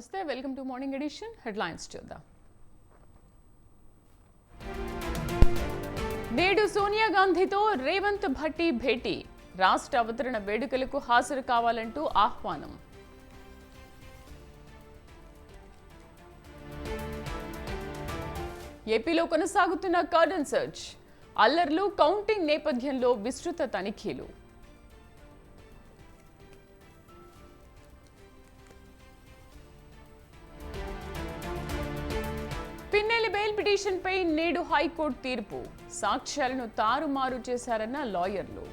నమస్తే, welcome to morning edition. Headlines చూద్దాం. నేడు సోనియా గాంధీతో రేవంత్ భట్టి భేటీ, రాష్ట్ర అవతరణ వేడుకలకు హాజరు కావాలంటూ ఆహ్వానం. ఏపీలో కొనసాగుతున్న కార్డన్ సెర్చ్, అల్లర్లు కౌంటింగ్ నేపథ్యంలో విస్తృత తనిఖీలు. పిన్నెల్లి బెయిల్ పిటిషన్పై నేడు హైకోర్టు తీర్పు, సాక్ష్యాలను తారుమారు చేశారన్న లాయర్లు.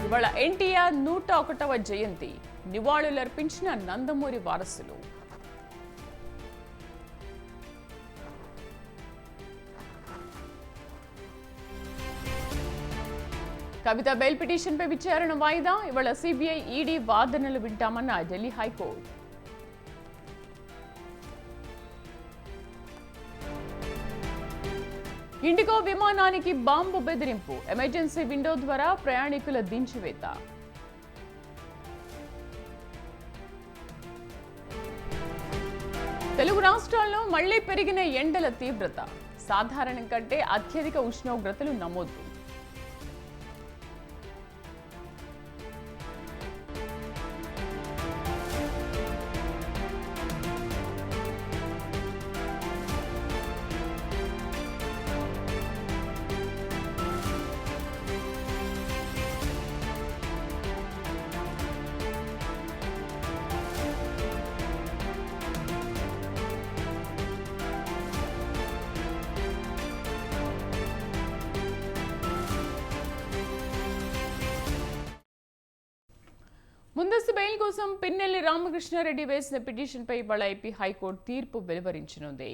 ఇవాళ ఎన్టీఆర్ 101వ జయంతి, నివాళులర్పించిన నందమూరి వారసులు. కవిత బెయిల్ పిటిషన్పై విచారణ వాయిదా, ఇవాళ సిబిఐ ఈడీ వాదనలు వింటామన్న ఢిల్లీ హైకోర్టు. ఇండిగో విమానానికి బాంబు బెదిరింపు, ఎమర్జెన్సీ విండో ద్వారా ప్రయాణికుల దించివేత. తెలుగు రాష్ట్రాల్లో మళ్లీ పెరిగిన ఎండల తీవ్రత, సాధారణం కంటే అత్యధిక ఉష్ణోగ్రతలు నమోదు. ముందస్తు బెయిల్ కోసం పిన్నెల్లి రామకృష్ణారెడ్డి వేసిన పిటిషన్పై ఇవాళ ఏపీ హైకోర్టు తీర్పు వెలువరించనుంది.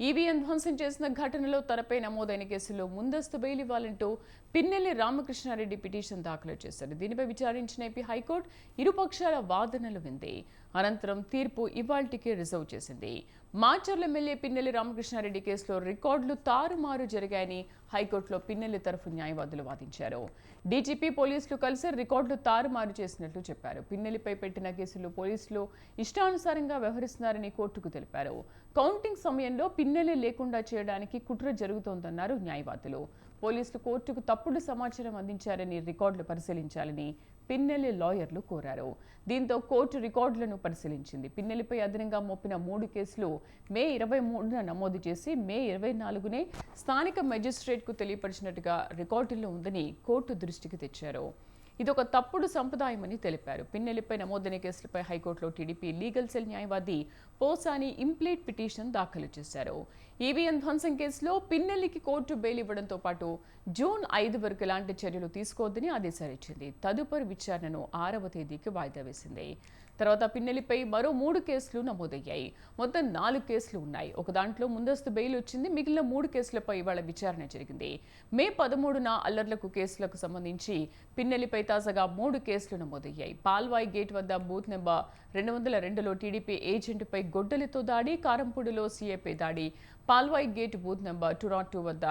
ఈవీఎం ధ్వంసం చేసిన ఘటనలో తనపై నమోదైన కేసులో ముందస్తు బెయిల్ ఇవ్వాలంటూ పిన్నెల్లి రామకృష్ణారెడ్డి పిటిషన్ దాఖలు చేశారు. దీనిపై విచారించిన ఏపీ హైకోర్టు ఇరుపక్షాల వాదనలు వింది. అనంతరం తీర్పు ఇవాల్టికి రిజర్వ్ చేసింది. మాచర్ల ఎమ్మెల్యే పిన్నెల్లి రామకృష్ణారెడ్డి కేసులో రికార్డులు తారుమారు జరిగాయని హైకోర్టులో పిన్నెల్లి తరఫు న్యాయవాదులు వాదించారు. డీజీపీ పోలీసులు కలిసి రికార్డులు తారుమారు చేసినట్లు చెప్పారు. పిన్నెల్లిపై పెట్టిన కేసులు పోలీసులు ఇష్టానుసారంగా వ్యవహరిస్తున్నారని కోర్టుకు తెలిపారు. కౌంటింగ్ సమయంలో పిన్నెల్లి లేకుండా చేయడానికి కుట్ర జరుగుతోందన్నారు న్యాయవాదులు. పోలీసులు కోర్టుకు తప్పుడు సమాచారం అందించారని రికార్డులు పరిశీలించాలని పిన్నెల్లి లాయర్లు కోరారు. దీంతో కోర్టు రికార్డులను పరిశీలించింది. పిన్నెల్లిపై అదనంగా మోపిన 3 కేసులు మే 23న నమోదు చేసి మే 24నే స్థానిక మెజిస్ట్రేట్కు తెలియపరిచినట్టుగా రికార్డుల్లో ఉందని కోర్టు దృష్టికి తెచ్చారు. ఇదొక తప్పుడు సంప్రదాయమని తెలిపారు. పిన్నెల్లిపై నమోదైన కేసులపై హైకోర్టులో టీడీపీ లీగల్ సెల్ న్యాయవాది పోసాని ఇంప్లీట్ పిటిషన్ దాఖలు చేశారు. ఈవీఎం ధ్వంసం కేసులో పిన్నెల్లికి కోర్టు బెయిల్ ఇవ్వడంతో పాటు జూన్ 5 వరకు ఎలాంటి చర్యలు తీసుకోవద్దని ఆదేశాలు ఇచ్చింది. తదుపరి విచారణను 6వ తేదీకి వాయిదా వేసింది. తర్వాత పిన్నెల్లిపై మరో 3 కేసులు నమోదయ్యాయి. మొత్తం 4 కేసులు ఉన్నాయి. ఒక దాంట్లో ముందస్తు బెయిల్ వచ్చింది. మిగిలిన 3 కేసులపై ఇవాళ విచారణ జరిగింది. మే 13న అల్లర్లకు కేసులకు సంబంధించి పిన్నెల్లిపై తాజాగా 3 కేసులు నమోదయ్యాయి. పాల్వాయి గేట్ వద్ద బూత్ నెంబర్ 202లో టీడీపీ ఏజెంట్పై గొడ్డలితో దాడి, కారంపూడిలో సీఏపై దాడి, పాల్వాయి గేట్ బూత్ నెంబర్ 202 వద్ద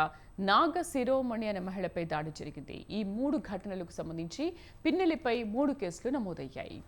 నాగ శిరోమణి అనే మహిళపై దాడి జరిగింది. ఈ 3 ఘటనలకు సంబంధించి పిన్నెల్లిపై 3 కేసులు నమోదయ్యాయి.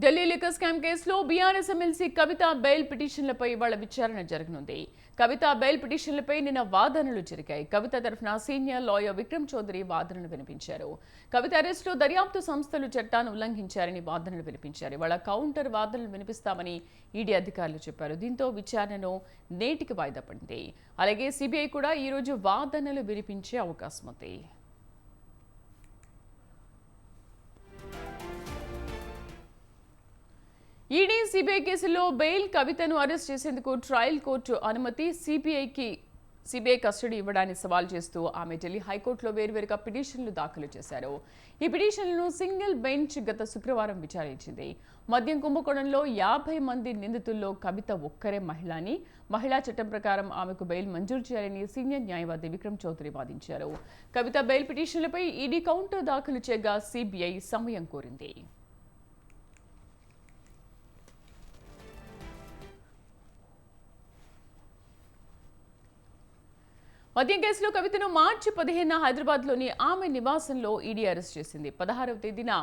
ఢిల్లీ లిక్కర్ స్కామ్ కేసులో బీఆర్ఎస్ ఎమ్మెల్సీ కవిత బెయిల్ పిటిషన్లపై ఇవాళ విచారణ జరగనుంది. కవిత బెయిల్ పిటిషన్లపై నిన్న వాదనలు జరిగాయి. కవిత తరఫున సీనియర్ లాయర్ విక్రమ్ చౌదరి వాదనలు వినిపించారు. కవిత అరెస్టులో దర్యాప్తు సంస్థలు చట్టాన్ని ఉల్లంఘించారని వాదనలు వినిపించారు. ఇవాళ కౌంటర్ వాదనలు వినిపిస్తామని ఈడీ అధికారులు చెప్పారు. దీంతో విచారణను నేటికి వాయిదా పడింది. అలాగే సిబిఐ కూడా ఈ రోజు వాదనలు వినిపించే అవకాశం ఉంది. ఈడీ సిబిఐ కేసులో బెయిల్ కవితను అరెస్ట్ చేసేందుకు ట్రయల్ కోర్టు అనుమతి సిబిఐ కస్టడీ ఇవ్వడాన్ని సవాల్ చేస్తూ ఆమె ఢిల్లీ హైకోర్టులో వేర్వేరుగా పిటిషన్లు దాఖలు చేశారు. ఈ పిటిషన్లను సింగిల్ బెంచ్ గత శుక్రవారం విచారించింది. మద్యం కుంభకోణంలో 50 మంది నిందితుల్లో కవిత ఒక్కరే మహిళ అని, మహిళా చట్టం ప్రకారం ఆమెకు బెయిల్ మంజూరు చేయాలని సీనియర్ న్యాయవాది విక్రమ్ చౌదరి వాదించారు. కవిత బెయిల్ పిటిషన్లపై ఈడీ కౌంటర్ దాఖలు చేయగా సిబిఐ సమయం కోరింది. మద్యం కేసులో కవితను మార్చి 15 హైదరాబాద్లోని ఆమె నివాసంలో ఈడీ అరెస్ట్ చేసింది. 16వ తేదీన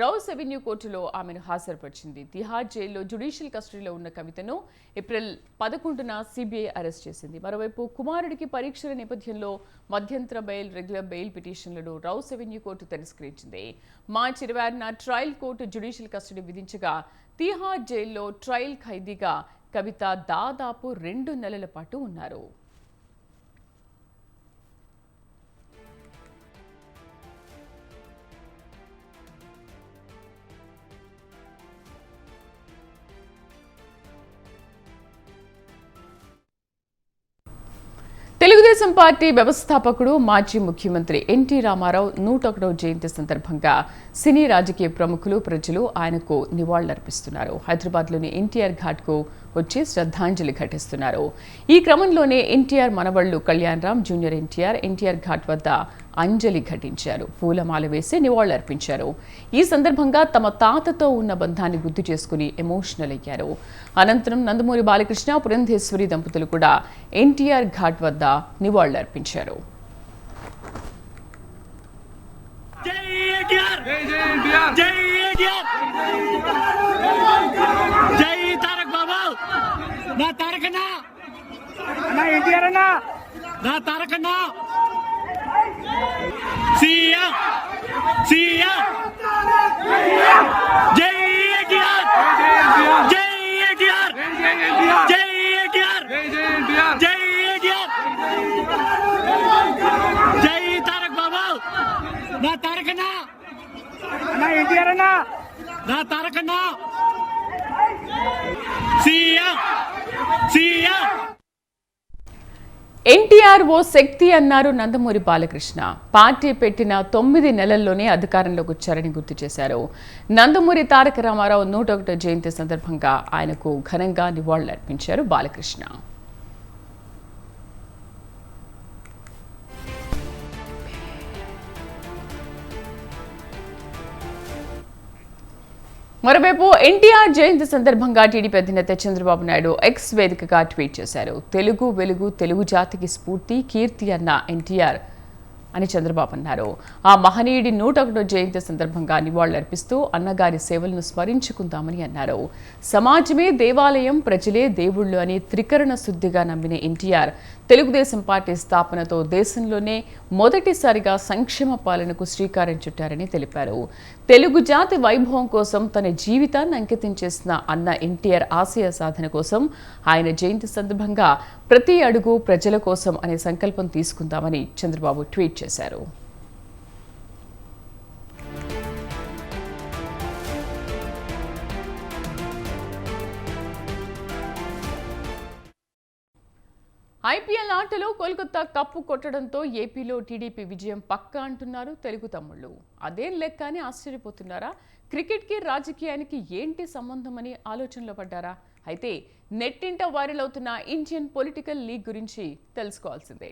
రౌస్ అవెన్యూ కోర్టులో ఆమెను హాజరుపరిచింది. తిహార్ జైల్లో జ్యుడిషియల్ కస్టడీలో ఉన్న కవితను ఏప్రిల్ 11న సిబిఐ అరెస్ట్ చేసింది. మరోవైపు కుమారుడికి పరీక్షల నేపథ్యంలో మధ్యంతర బెయిల్, రెగ్యులర్ బెయిల్ పిటిషన్లను రౌస్ అవెన్యూ కోర్టు తిరస్కరించింది. మార్చి 26న ట్రయల్ కోర్టు జ్యుడిషియల్ కస్టడీ విధించగా తిహార్ జైల్లో ట్రయల్ ఖైదీగా కవిత దాదాపు 2 నెలల పాటు ఉన్నారు. తెలుగుదేశం పార్టీ వ్యవస్థాపకుడు, మాజీ ముఖ్యమంత్రి ఎన్టీ రామారావు 101వ జయంతి సందర్భంగా సినీ రాజకీయ ప్రముఖులు, ప్రజలు ఆయనకు నివాళులర్పిస్తున్నారు. హైదరాబాద్లోని ఎన్టీఆర్ ఘాట్కు వచ్చి శ్రద్ధాంజలి ఘటిస్తున్నారు. ఈ క్రమంలోనే ఎన్టీఆర్ మనవళ్లు కళ్యాణ్ రామ్, జూనియర్ ఎన్టీఆర్ ఘాట్ వద్ద అంజలి ఘటించారు. పూలమాల వేసి నివాళులర్పించారు. ఈ సందర్భంగా తమ తాతతో ఉన్న బంధాన్ని గుర్తు చేసుకుని ఎమోషనల్ అయ్యారు. అనంతరం నందమూరి బాలకృష్ణ, పురంధేశ్వరి దంపతులు కూడా ఎన్టీఆర్ ఘాట్ వద్ద నివాళులర్పించారు. సీఎం సీఎం జై ఎన్టీఆర్ జై ఎన్టీఆర్ జై ఎన్టీఆర్ జై ఎన్టీఆర్ జై తారక్ బాబు నా తారకన్న నా ఎన్టీఆర్ అన్న నా తారకన్న సీఎం సీఎం ఎన్టీఆర్ ఓ శక్తి అన్నారు నందమూరి బాలకృష్ణ. పార్టీ పెట్టిన 9 నెలల్లోనే అధికారంలోకి వచ్చారని గుర్తు చేశారు. నందమూరి తారక రామారావు 101వ జయంతి సందర్భంగా ఆయనకు ఘనంగా నివాళులర్పించారు బాలకృష్ణ. మరోవైపు ఎన్టీఆర్ జయంతి సందర్భంగా టీడీపీ అధినేత చంద్రబాబు నాయుడు ఎక్స్ వేదికగా ట్వీట్ చేశారు. తెలుగు వెలుగు, తెలుగు జాతికి స్ఫూర్తి, కీర్తి అన్న ఎన్టీఆర్ అని చంద్రబాబు అన్నారు. ఆ మహనీయుడి 101వ జయంతి సందర్భంగా నివాళులర్పిస్తూ అన్నగారి సేవలను స్మరించుకుందామని అన్నారు. సమాజమే దేవాలయం, ప్రజలే దేవుళ్లు అని త్రికరణ శుద్ధిగా నమ్మిన ఎన్టీఆర్ తెలుగుదేశం పార్టీ స్థాపనతో దేశంలోనే మొదటిసారిగా సంక్షేమ పాలనకు శ్రీకారం చుట్టారని తెలిపారు. తెలుగు జాతి వైభవం కోసం తన జీవితాన్ని అంకితం చేసిన అన్న ఎన్టీఆర్ ఆశయ సాధన కోసం ఆయన జయంతి సందర్భంగా ప్రతి అడుగు ప్రజల కోసం అనే సంకల్పం తీసుకుందామని చంద్రబాబు ట్వీట్ చేశారు. ఐపీఎల్ ఆటలో కోల్కతా కప్పు కొట్టడంతో ఏపీలో టీడీపీ విజయం పక్కా అంటున్నారు తెలుగు తమ్ముళ్లు. అదేం లెక్క అని ఆశ్చర్యపోతున్నారా? క్రికెట్కి రాజకీయానికి ఏంటి సంబంధమని ఆలోచనలో పడ్డారా? అయితే నెట్టింట వైరల్ అవుతున్న ఇండియన్ పొలిటికల్ లీగ్ గురించి తెలుసుకోవాల్సిందే.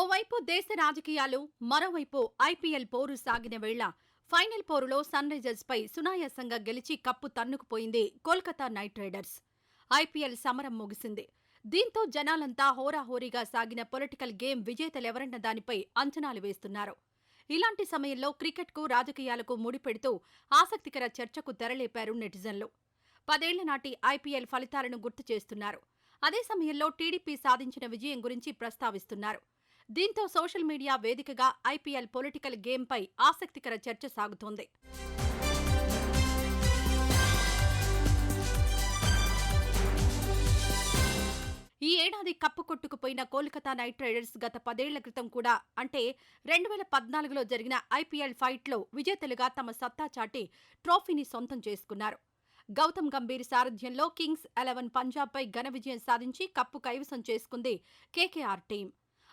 ఓవైపు దేశ రాజకీయాలు, మరోవైపు ఐపీఎల్ పోరు సాగిన వేళ ఫైనల్ పోరులో సన్ రైజర్స్ పై సునాయాసంగా గెలిచి కప్పు తన్నుకుపోయింది కోల్కతా నైట్ రైడర్స్. ఐపీఎల్ సమరం ముగిసింది. దీంతో జనాలంతా హోరాహోరీగా సాగిన పొలిటికల్ గేమ్ విజేతలెవరన్న దానిపై అంచనాలు వేస్తున్నారు. ఇలాంటి సమయంలో క్రికెట్కు రాజకీయాలకు ముడిపెడుతూ ఆసక్తికర చర్చకు తెరలేపారు నెటిజన్లు. 10 ఏళ్ల నాటి ఐపీఎల్ ఫలితాలను గుర్తు చేస్తున్నారు. అదే సమయంలో టీడీపీ సాధించిన విజయం గురించి ప్రస్తావిస్తున్నారు. దీంతో సోషల్ మీడియా వేదికగా ఐపీఎల్ పొలిటికల్ గేమ్పై ఆసక్తికర చర్చ సాగుతోంది. ఈ ఈ ఏడాది కప్పు కొట్టుకుపోయిన కోల్కతా నైట్ రైడర్స్ గత 10 ఏళ్ల క్రితం కూడా అంటే 2014లో జరిగిన ఐపీఎల్ ఫైట్లో విజేతలుగా తమ సత్తా చాటి ట్రోఫీని సొంతం చేసుకున్నారు. గౌతమ్ గంభీర్ సారథ్యంలో కింగ్స్ 11 పంజాబ్పై ఘన విజయం సాధించి కప్పు కైవసం చేసుకుంది కేకేఆర్ టీం.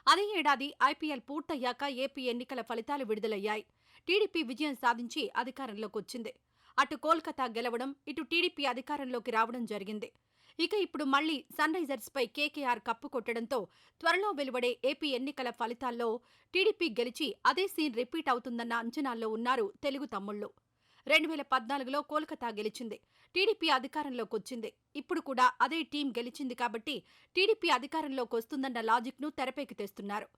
అదే ఏడాది ఐపీఎల్ పూర్తయ్యాక ఏపీ ఎన్నికల ఫలితాలు విడుదలయ్యాయి. టీడీపీ విజయం సాధించి అధికారంలోకి వచ్చింది. అటు కోల్కతా గెలవడం, ఇటు టీడీపీ అధికారంలోకి రావడం జరిగింది. ఇక ఇప్పుడు మళ్లీ సన్ రైజర్స్పై కేకేఆర్ కప్పు కొట్టడంతో త్వరలో వెలువడే ఏపీ ఎన్నికల ఫలితాల్లో టీడీపీ గెలిచి అదే సీన్ రిపీట్ అవుతుందన్న అంచనాల్లో ఉన్నారు తెలుగు తమ్ముళ్లు. 2014లో కోల్కతా గెలిచింది, టీడీపీ అధికారంలోకి వచ్చింది. ఇప్పుడు కూడా అదే టీం గెలిచింది కాబట్టి టీడీపీ అధికారంలోకి వస్తుందన్న లాజిక్ను తెరపైకి తెస్తున్నారు.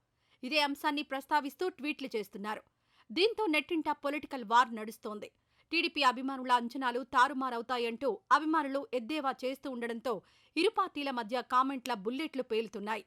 ఇదే అంశాన్ని ప్రస్తావిస్తూ ట్వీట్లు చేస్తున్నారు. దీంతో నెట్టింట పొలిటికల్ వార్ నడుస్తోంది. టీడీపీ అభిమానుల అంచనాలు తారుమారవుతాయంటూ అభిమానులు ఎద్దేవా చేస్తూ ఉండడంతో ఇరు పార్టీల మధ్య కామెంట్ల బుల్లెట్లు పేలుతున్నాయి.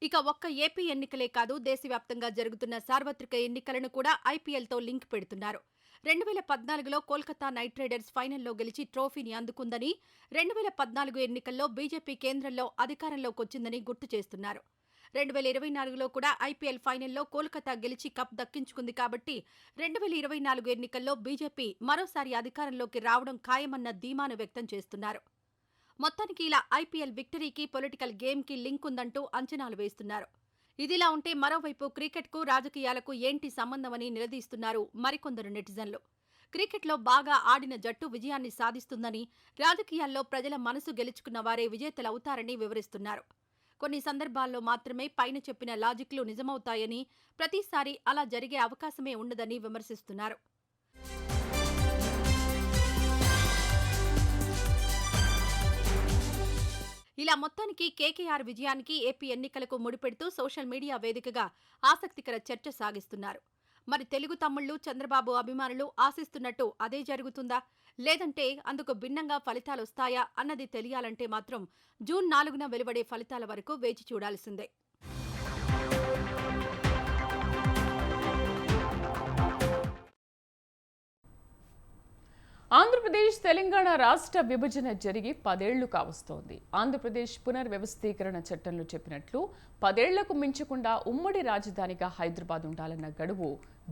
ఇక ఒక్క ఏపీ ఎన్నికలే కాదు, దేశవ్యాప్తంగా జరుగుతున్న సార్వత్రిక ఎన్నికలను కూడా ఐపీఎల్తో లింక్ పెడుతున్నారు. 2014లో కోల్కతా నైట్ రైడర్స్ ఫైనల్లో గెలిచి ట్రోఫీని అందుకుందని, 2014 ఎన్నికల్లో బీజేపీ కేంద్రంలో అధికారంలోకి వచ్చిందని గుర్తు చేస్తున్నారు. 2024లో కూడా ఐపీఎల్ ఫైనల్లో కోల్కతా గెలిచి కప్ దక్కించుకుంది కాబట్టి 2024 ఎన్నికల్లో బీజేపీ మరోసారి అధికారంలోకి రావడం ఖాయమన్న ధీమాను వ్యక్తం చేస్తున్నారు. మొత్తానికి ఇలా ఐపీఎల్ విక్టరీకి పొలిటికల్ గేమ్కి లింక్ ఉందంటూ అంచనాలు వేస్తున్నారు. ఇదిలా ఉంటే మరోవైపు క్రికెట్కు రాజకీయాలకు ఏంటి సంబంధమని నిలదీస్తున్నారు మరికొందరు నెటిజన్లు. క్రికెట్లో బాగా ఆడిన జట్టు విజయాన్ని సాధిస్తుందని, రాజకీయాల్లో ప్రజల మనసు గెలుచుకున్న వారే విజేతలవుతారని వివరిస్తున్నారు. కొన్ని సందర్భాల్లో మాత్రమే పైన చెప్పిన లాజిక్లు నిజమవుతాయని, ప్రతిసారి అలా జరిగే అవకాశమే ఉండదని విమర్శిస్తున్నారు. ఇలా మొత్తానికి కేకేఆర్ విజయానికి ఏపీ ఎన్నికలకు ముడిపెడుతూ సోషల్ మీడియా వేదికగా ఆసక్తికర చర్చ సాగిస్తున్నారు. మరి తెలుగు తమ్ముళ్లు, చంద్రబాబు అభిమానులు ఆశిస్తున్నట్టు అదే జరుగుతుందా, లేదంటే అందుకు భిన్నంగా ఫలితాలొస్తాయా అన్నది తెలియాలంటే మాత్రం జూన్ 4న వెలువడే ఫలితాల వరకు వేచి చూడాల్సిందే. ఆంధ్రప్రదేశ్ తెలంగాణ రాష్ట్ర విభజన జరిగి 10 ఏళ్లు కావస్తోంది. ఆంధ్రప్రదేశ్ పునర్వ్యవస్థీకరణ చట్టంలో చెప్పినట్లు 10 ఏళ్లకు మించకుండా ఉమ్మడి రాజధానిగా హైదరాబాద్ ఉండాలన్న గడువు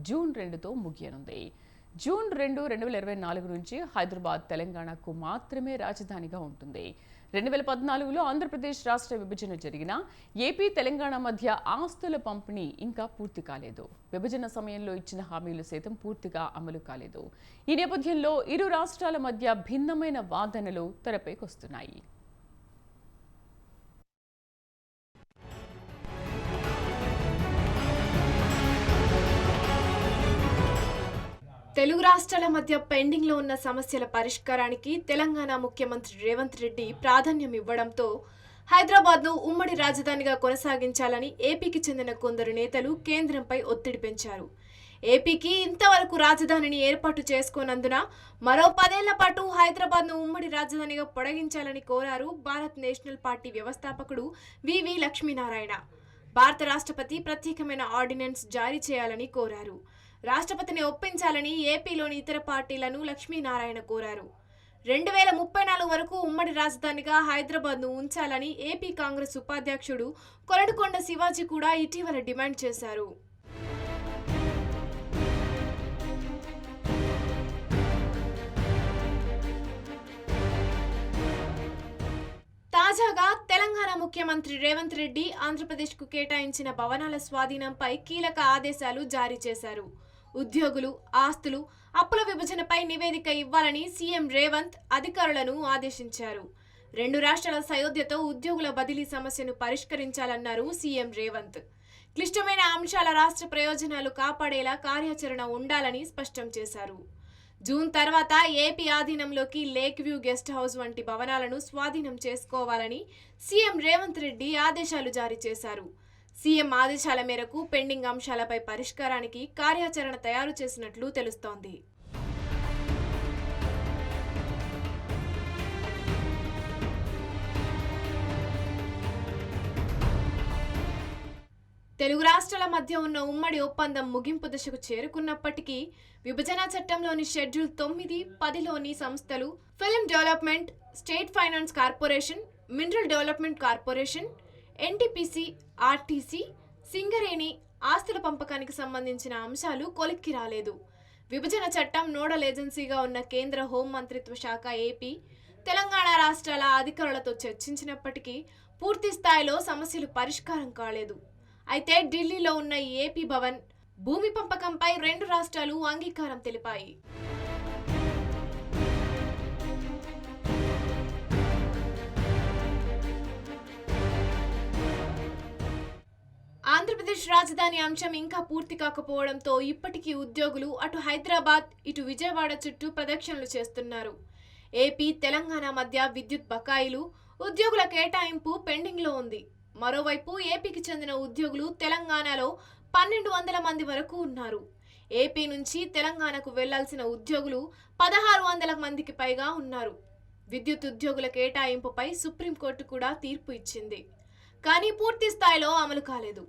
జూన్ 2తో ముగియనుంది. జూన్ 2, 2024 నుంచి హైదరాబాద్ తెలంగాణకు మాత్రమే రాజధానిగా ఉంటుంది. 2014లో ఆంధ్రప్రదేశ్ రాష్ట్ర విభజన జరిగినా ఏపీ తెలంగాణ మధ్య ఆస్తుల పంపిణీ ఇంకా పూర్తి కాలేదు. విభజన సమయంలో ఇచ్చిన హామీలు సైతం పూర్తిగా అమలు కాలేదు. ఈ నేపథ్యంలో ఇరు రాష్ట్రాల మధ్య భిన్నమైన వాదనలు తెరపైకొస్తున్నాయి. తెలుగు రాష్ట్రాల మధ్య పెండింగ్లో ఉన్న సమస్యల పరిష్కారానికి తెలంగాణ ముఖ్యమంత్రి రేవంత్ రెడ్డి ప్రాధాన్యం ఇవ్వడంతో హైదరాబాద్ను ఉమ్మడి రాజధానిగా కొనసాగించాలని ఏపీకి చెందిన కొందరు నేతలు కేంద్రంపై ఒత్తిడి పెంచారు. ఏపీకి ఇంతవరకు రాజధానిని ఏర్పాటు చేసుకోనందున మరో 10 ఏళ్ల పాటు హైదరాబాద్ను ఉమ్మడి రాజధానిగా పొడిగించాలని కోరారు భారత్ నేషనల్ పార్టీ వ్యవస్థాపకుడు వివి లక్ష్మీనారాయణ. భారత రాష్ట్రపతి ప్రత్యేకమైన ఆర్డినెన్స్ జారీ చేయాలని కోరారు. రాష్ట్రపతిని ఒప్పించాలని ఏపీలోని ఇతర పార్టీలను లక్ష్మీనారాయణ కోరారు. 2034 వరకు ఉమ్మడి రాజధానిగా హైదరాబాద్ను ఉంచాలని ఏపీ కాంగ్రెస్ ఉపాధ్యక్షుడు కొరడుకొండ శివాజీ కూడా ఇటీవల డిమాండ్ చేశారు. తాజాగా తెలంగాణ ముఖ్యమంత్రి రేవంత్ రెడ్డి ఆంధ్రప్రదేశ్కు కేటాయించిన భవనాల స్వాధీనంపై కీలక ఆదేశాలు జారీ చేశారు. ఉద్యోగులు, ఆస్తులు, అప్పుల విభజనపై నివేదిక ఇవ్వాలని సీఎం రేవంత్ అధికారులను ఆదేశించారు. 2 రాష్ట్రాల సయోధ్యతో ఉద్యోగుల బదిలీ సమస్యను పరిష్కరించాలన్నారు సీఎం రేవంత్. క్లిష్టమైన అంశాల రాష్ట్ర ప్రయోజనాలు కాపాడేలా కార్యాచరణ ఉండాలని స్పష్టం చేశారు. జూన్ తర్వాత ఏపీ ఆధీనంలోకి లేక్ వ్యూ గెస్ట్ హౌస్ వంటి భవనాలను స్వాధీనం చేసుకోవాలని సీఎం రేవంత్ రెడ్డి ఆదేశాలు జారీ చేశారు. సీఎం ఆదేశాల మేరకు పెండింగ్ అంశాలపై పరిష్కారానికి కార్యాచరణ తయారు చేసినట్లు తెలుస్తోంది. తెలుగు రాష్ట్రాల మధ్య ఉన్న ఉమ్మడి ఒప్పందం ముగింపు దశకు చేరుకున్నప్పటికీ విభజన చట్టంలోని షెడ్యూల్ 9, 10లోని సంస్థలు film development, state finance corporation, mineral development corporation, NTPC, RTC, Singareni ఆస్తుల పంపకానికి సంబంధించిన అంశాలు కొలిక్కి రాలేదు. విభజన చట్టం నోడల్ ఏజెన్సీగా ఉన్న కేంద్ర హోం మంత్రిత్వ శాఖ ఏపీ, తెలంగాణ రాష్ట్రాల అధికారులతో చర్చించినప్పటికీ పూర్తి స్థాయిలో సమస్యలు పరిష్కారం కాలేదు. అయితే ఢిల్లీలో ఉన్న ఏపీ భవన్ భూమి పంపకంపై 2 రాష్ట్రాలు అంగీకారం తెలిపాయి. ఆంధ్రప్రదేశ్ రాజధాని అంశం ఇంకా పూర్తి కాకపోవడంతో ఇప్పటికీ ఉద్యోగులు అటు హైదరాబాద్, ఇటు విజయవాడ చుట్టూ ప్రదక్షిణలు చేస్తున్నారు. ఏపీ, తెలంగాణ మధ్య విద్యుత్ బకాయిలు, ఉద్యోగుల కేటాయింపు పెండింగ్లో ఉంది. మరోవైపు ఏపీకి చెందిన ఉద్యోగులు తెలంగాణలో 1200 మంది వరకు ఉన్నారు. ఏపీ నుంచి తెలంగాణకు వెళ్లాల్సిన ఉద్యోగులు 1600 మందికి పైగా ఉన్నారు. విద్యుత్ ఉద్యోగుల కేటాయింపుపై సుప్రీంకోర్టు కూడా తీర్పు ఇచ్చింది. కానీ పూర్తి స్థాయిలో అమలు కాలేదు.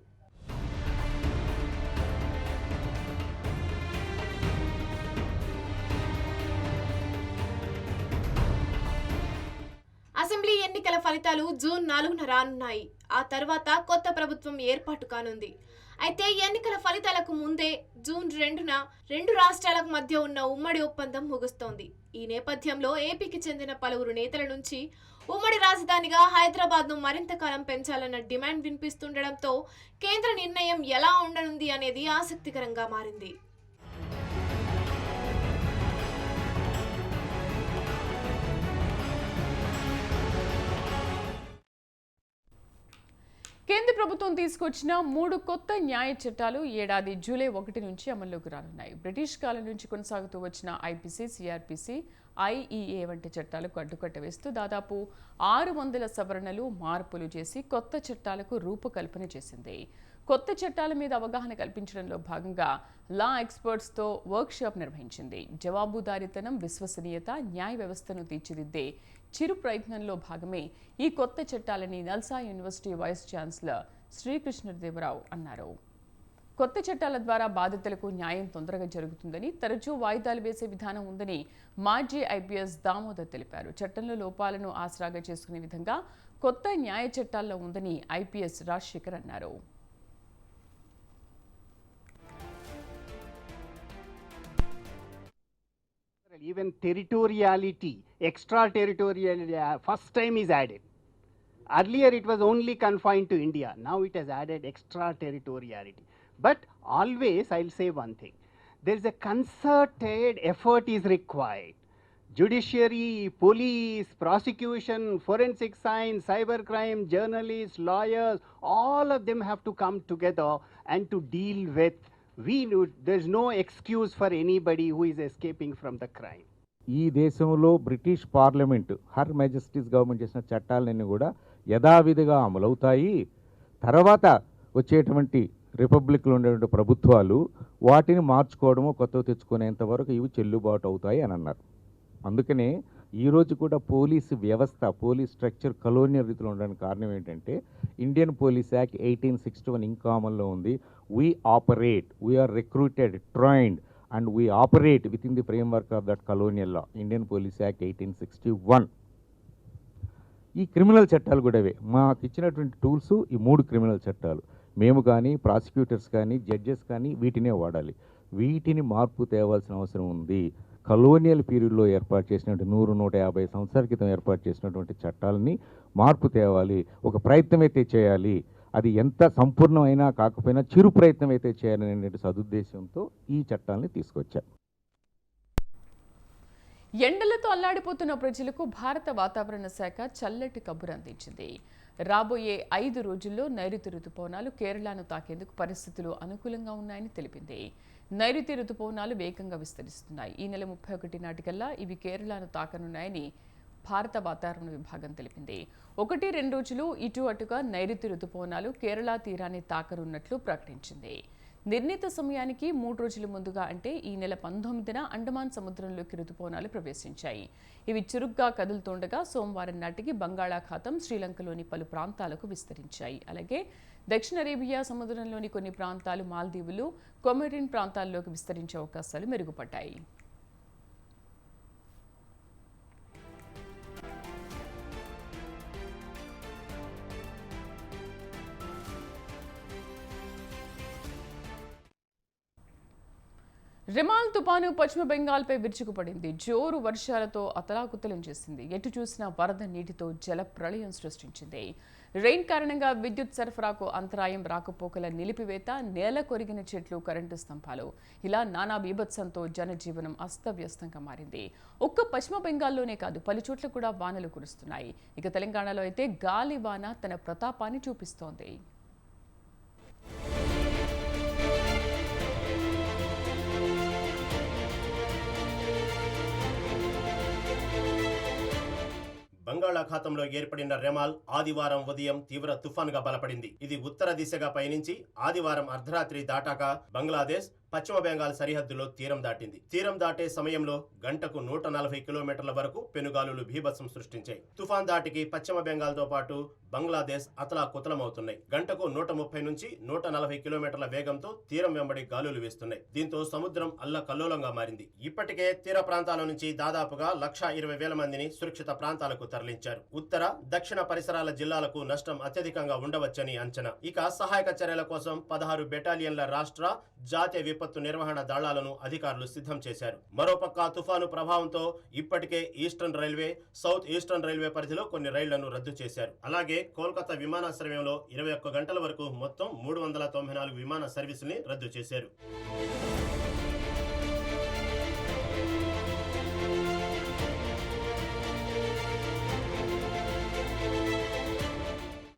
అసెంబ్లీ ఎన్నికల ఫలితాలు జూన్ 4న రానున్నాయి. ఆ తర్వాత కొత్త ప్రభుత్వం ఏర్పాటు కానుంది. అయితే ఎన్నికల ఫలితాలకు ముందే జూన్ 2న 2 రాష్ట్రాలకు మధ్య ఉన్న ఉమ్మడి ఒప్పందం ముగుస్తోంది. ఈ నేపథ్యంలో ఏపీకి చెందిన పలువురు నేతల నుంచి ఉమ్మడి రాజధానిగా హైదరాబాద్ను మరింత కాలం పెంచాలన్న డిమాండ్ వినిపిస్తుండటంతో కేంద్ర నిర్ణయం ఎలా ఉండనుంది అనేది ఆసక్తికరంగా మారింది. కేంద్ర ప్రభుత్వం తీసుకొచ్చిన 3 కొత్త న్యాయ చట్టాలు ఏడాది జూలై 1 నుంచి అమల్లోకి రానున్నాయి. బ్రిటిష్ కాలం నుంచి కొనసాగుతూ వచ్చిన ఐపీసీ, సిఆర్పీసీ, ఐఈఏ వంటి చట్టాలకు అడ్డుకట్ట వేస్తూ దాదాపు 600 సవరణలు, మార్పులు చేసి కొత్త చట్టాలకు రూపకల్పన చేసింది. కొత్త చట్టాల మీద అవగాహన కల్పించడంలో భాగంగా లా ఎక్స్పర్ట్స్తో వర్క్షాప్ నిర్వహించింది. జవాబుదారీతనం, విశ్వసనీయత, న్యాయ వ్యవస్థను తీర్చిదిద్దే చిరు ప్రయత్నంలో భాగమే ఈ కొత్త చట్టాలని NALSAR university vice chancellor Sri Krishna Deva Rao అన్నారు. కొత్త చట్టాల ద్వారా బాధితులకు న్యాయం తొందరగా జరుగుతుందని, తరచూ వాయిదాలు వేసే విధానం ఉందని మాజీ ఐపీఎస్ దామోదర్ తెలిపారు. చట్టంలో లోపాలను ఆసరాగా చేసుకునే విధంగా కొత్త న్యాయ చట్టాల్లో ఉందని ఐపీఎస్ రాజశేఖర్ అన్నారు. Even territoriality, extraterritoriality, first time is added. Earlier it was only confined to India. Now it has added extraterritoriality. But always I'll say one thing. There is a concerted effort is required. Judiciary, police, prosecution, forensic science, cybercrime, journalists, lawyers, all of them have to come together and to deal with. There's no excuse for anybody who is escaping from the crime. ఈ దేశంలో British parliament her majesty's government చేసిన చట్టాలన్నీ కూడా యథావిధిగా అమలవుతాయి. తర్వాత వచ్చేటువంటి రిపబ్లిక్లో ఉండేటువంటి ప్రభుత్వాలు వాటిని మార్చుకోవడము, కొత్తవి తెచ్చుకునేంత వరకు ఇవి చెల్లుబాటు అవుతాయి అని అన్నారు. అందుకనే ఈరోజు కూడా పోలీసు వ్యవస్థ, పోలీస్ స్ట్రక్చర్ కలోనియల్ రీతిలో ఉండడానికి కారణం ఏంటంటే ఇండియన్ పోలీస్ యాక్ట్ 1861 ఇంకా అమల్లో ఉంది. We operate, we are recruited, trained and we operate within the framework of that colonial law, Indian Police Act 1861. ఈ క్రిమినల్ చట్టాలు కూడా మాకు ఇచ్చినటువంటి టూల్స్ ఈ 3 క్రిమినల్ చట్టాలు. మేము కానీ, ప్రాసిక్యూటర్స్ కానీ, జడ్జెస్ కానీ వీటినే వాడాలి. వీటిని మార్పు తేవాల్సిన అవసరం ఉంది. కలోనియల్ పీరియడ్లో ఏర్పాటు చేసినటువంటి 100-150 సంవత్సరాల క్రితం ఏర్పాటు చేసినటువంటి చట్టాలని మార్పు తేవాలి. ఒక ప్రయత్నం అయితే చేయాలి. అది ఎంత సంపూర్ణమైనా కాకపోయినా చిరు ప్రయత్నం అయితే చేయాలనే సదుద్దేశంతో ఈ చట్టాలని తీసుకొచ్చారు. ఎండలతో అల్లాడిపోతున్న ప్రజలకు భారత వాతావరణ శాఖ చల్లటి కబురు అందించింది. రాబోయే 5 రోజుల్లో నైరుతి రుతుపవనాలు కేరళను తాకేందుకు పరిస్థితులు అనుకూలంగా ఉన్నాయని తెలిపింది. నైరుతి రుతుపవనాలు వేగంగా విస్తరిస్తున్నాయి. ఈ నెల 31 నాటికల్లా ఇవి కేరళను తాకనున్నాయని భారత వాతావరణ విభాగం తెలిపింది. 1-2 రోజులు ఇటు అటుగా నైరుతి రుతుపవనాలు కేరళ తీరాన్ని తాకనున్నట్లు ప్రకటించింది. నిర్ణీత సమయానికి 3 రోజుల ముందుగా అంటే ఈ నెల 19న అండమాన్ సముద్రంలోకి రుతుపవనాలు ప్రవేశించాయి. ఇవి చురుగ్గా కదులుతుండగా సోమవారం నాటికి బంగాళాఖాతం, శ్రీలంకలోని పలు ప్రాంతాలకు విస్తరించాయి. అలాగే దక్షిణ అరేబియా సముద్రంలోని కొన్ని ప్రాంతాలు, మాల్దీవులు, కొమెరిన్ ప్రాంతాల్లోకి విస్తరించే అవకాశాలు మెరుగుపడ్డాయి. రెమాల్ తుపాను పశ్చిమ బెంగాల్పై విరుచుకుపడింది. జోరు వర్షాలతో అతలాకుతలం చేసింది. ఎటు చూసినా వరద నీటితో జల ప్రళయం సృష్టించింది. రెయిన్ కారణంగా విద్యుత్ సరఫరాకు అంతరాయం, రాకపోకల నిలిపివేత, నేల కొరిగిన చెట్లు, కరెంటు స్తంభాలు, ఇలా నానా బీభత్సంతో జనజీవనం అస్తవ్యస్తంగా మారింది. ఒక్క పశ్చిమ బెంగాల్లోనే కాదు, పలుచోట్ల కూడా వానలు కురుస్తున్నాయి. ఇక తెలంగాణలో అయితే గాలి వాన తన ప్రతాపాన్ని చూపిస్తోంది. బంగాళాఖాతంలో ఏర్పడిన రెమాల్ ఆదివారం ఉదయం తీవ్ర తుఫానుగా బలపడింది. ఇది ఉత్తర దిశగా పయనించి ఆదివారం అర్ధరాత్రి దాటాక బంగ్లాదేశ్, పశ్చిమ బెంగాల్ సరిహద్దులో తీరం దాటింది. తీరం దాటే సమయంలో గంటకు 140 కిలోమీటర్ల వరకు పెనుగాలులు బీభత్సం సృష్టించాయి. తుఫాన్ దాటికి పశ్చిమ బెంగాల్తో పాటు బంగ్లాదేశ్ అతలాకుతలమవుతున్నాయి. గంటకు 130 నుంచి 140 కిలోమీటర్ల వేగంతో తీరం వెంబడి గాలులు వీస్తున్నాయి. దీంతో సముద్రం అల్లకల్లోలంగా మారింది. ఇప్పటికే తీర ప్రాంతాల నుంచి దాదాపుగా 1,20,000 మందిని సురక్షిత ప్రాంతాలకు తరలించారు. ఉత్తర, దక్షిణ పరిసరాల జిల్లాలకు నష్టం అత్యధికంగా ఉండవచ్చని అంచనా. ఇక సహాయక చర్యల కోసం 16 బెటాలియన్ల రాష్ట్ర, జాతీయ విపత్తు నిర్వహణ దళాలను అధికారులు సిద్ధం చేశారు. మరోపక్క తుఫాను ప్రభావంతో ఇప్పటికే eastern railway, south eastern railway పరిధిలో కొన్ని రైళ్లను రద్దు చేశారు. అలాగే కోల్కతా విమానాశ్రయంలో 21 గంటల వరకు మొత్తం 394 విమాన సర్వీసుల్ని రద్దు చేశారు.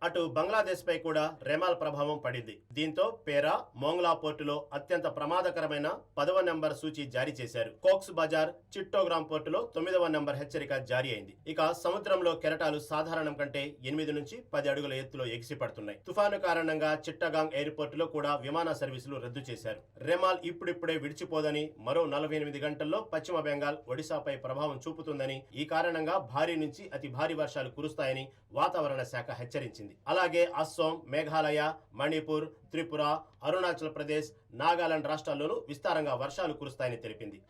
అటు బంగ్లాదేశ్ పై కూడా రెమాల్ ప్రభావం పడింది. దీంతో పేరా, మోంగ్లా పోర్టులో అత్యంత ప్రమాదకరమైన 10వ నెంబర్ సూచి జారీ చేశారు. కోక్స్ బజార్, చిట్టోగ్రామ్ పోర్టులో 9వ నెంబర్ హెచ్చరిక జారీ అయింది. ఇక సముద్రంలో కెరటాలు సాధారణం కంటే 8 నుంచి 10 అడుగుల ఎత్తులో ఎగిసిపడుతున్నాయి. తుఫాను కారణంగా చిట్టగాంగ్ ఎయిర్పోర్టులో కూడా విమాన సర్వీసులు రద్దు చేశారు. రెమాల్ ఇప్పుడిప్పుడే విడిచిపోదని, మరో 48 గంటల్లో పశ్చిమ బెంగాల్, ఒడిశాపై ప్రభావం చూపుతుందని, ఈ కారణంగా భారీ నుంచి అతి భారీ వర్షాలు కురుస్తాయని వాతావరణ శాఖ హెచ్చరించింది. అలాగే అస్సోం, మేఘాలయ, మణిపూర్, త్రిపుర, అరుణాచల్ ప్రదేశ్, నాగాలాండ్ రాష్ట్రాల్లోనూ విస్తారంగా వర్షాలు కురుస్తాయని తెలిపింది.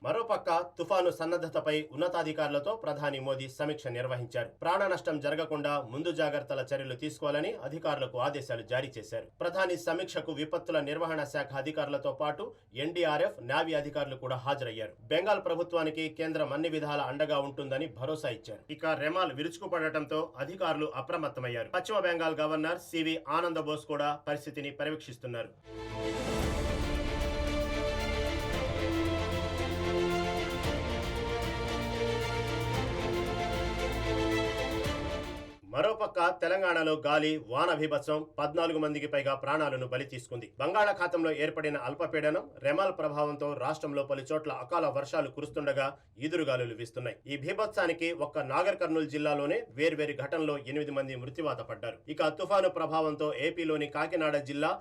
మరోపక్క తుఫాను సన్నద్ధతపై ఉన్నతాధికారులతో ప్రధాని మోదీ సమీక్ష నిర్వహించారు. ప్రాణ నష్టం జరగకుండా ముందు జాగ్రత్తల చర్యలు తీసుకోవాలని అధికారులకు ఆదేశాలు జారీ చేశారు. ప్రధాని సమీక్షకు విపత్తుల నిర్వహణ శాఖ అధికారులతో పాటు ఎన్డీఆర్ఎఫ్, నేవీ అధికారులు కూడా హాజరయ్యారు. బెంగాల్ ప్రభుత్వానికి కేంద్రం అన్ని విధాల అండగా ఉంటుందని భరోసా ఇచ్చారు. ఇక రెమాల్ విరుచుకుపడటంతో అధికారులు అప్రమత్తమయ్యారు. పశ్చిమ బెంగాల్ గవర్నర్ సివి ఆనంద బోస్ కూడా పరిస్థితిని పర్యవేక్షిస్తున్నారు. మరోపక్క తెలంగాణలో గాలి, వాన బీభత్సం 14 మందికి పైగా ప్రాణాలను బలి తీసుకుంది. బంగాళాఖాతంలో ఏర్పడిన అల్పపీడనం రెమాల్ ప్రభావంతో రాష్ట్రంలో పలు చోట్ల అకాల వర్షాలు కురుస్తుండగా ఈదురుగాలులు వీస్తున్నాయి. ఈ బీభత్సానికి ఒక్క నాగర్ కర్నూలు జిల్లాలోనే వేర్వేరు ఘటనలో 8 మంది మృత్యువాత పడ్డారు. ఇక తుఫాను ప్రభావంతో ఏపీలోని కాకినాడ జిల్లా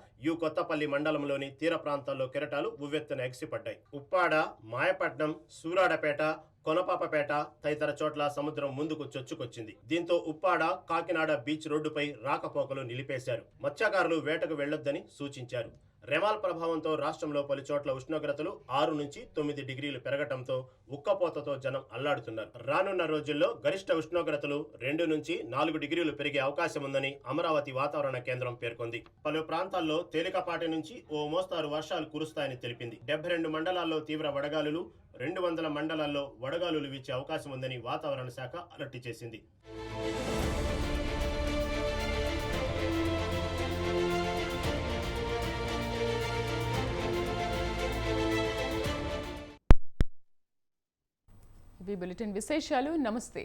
కొత్తపల్లి మండలంలోని తీర ప్రాంతాల్లో కెరటాలు ఉవ్వెత్తున ఎగిసిపడ్డాయి. ఉప్పాడ, మాయపట్నం, సూరాడపేట, కొనపాపపేట తదితర చోట్ల సముద్రం ముందుకు చొచ్చుకొచ్చింది. దీంతో ఉప్పాడ, కాకినాడ బీచ్ రోడ్డుపై రాకపోకలు నిలిపేశారు. మత్స్యకారులు వేటకు వెళ్లొద్దని సూచించారు. రెమాల్ ప్రభావంతో రాష్ట్రంలో పలు చోట్ల ఉష్ణోగ్రతలు 6 నుంచి 9 డిగ్రీలు పెరగటంతో ఉక్కపోతతో జనం అల్లాడుతున్నారు. రానున్న రోజుల్లో గరిష్ట ఉష్ణోగ్రతలు 2 నుంచి 4 డిగ్రీలు పెరిగే అవకాశం ఉందని అమరావతి వాతావరణ కేంద్రం పేర్కొంది. పలు ప్రాంతాల్లో తేలికపాటి నుంచి ఓ మోస్తారు వర్షాలు కురుస్తాయని తెలిపింది. 72 మండలాల్లో తీవ్ర వడగాలులు, 200 మండలాల్లో వడగాలులు వీచే అవకాశం ఉందని వాతావరణ శాఖ అలర్ట్ చేసింది. బులెటిన్ విశేషాలు. నమస్తే.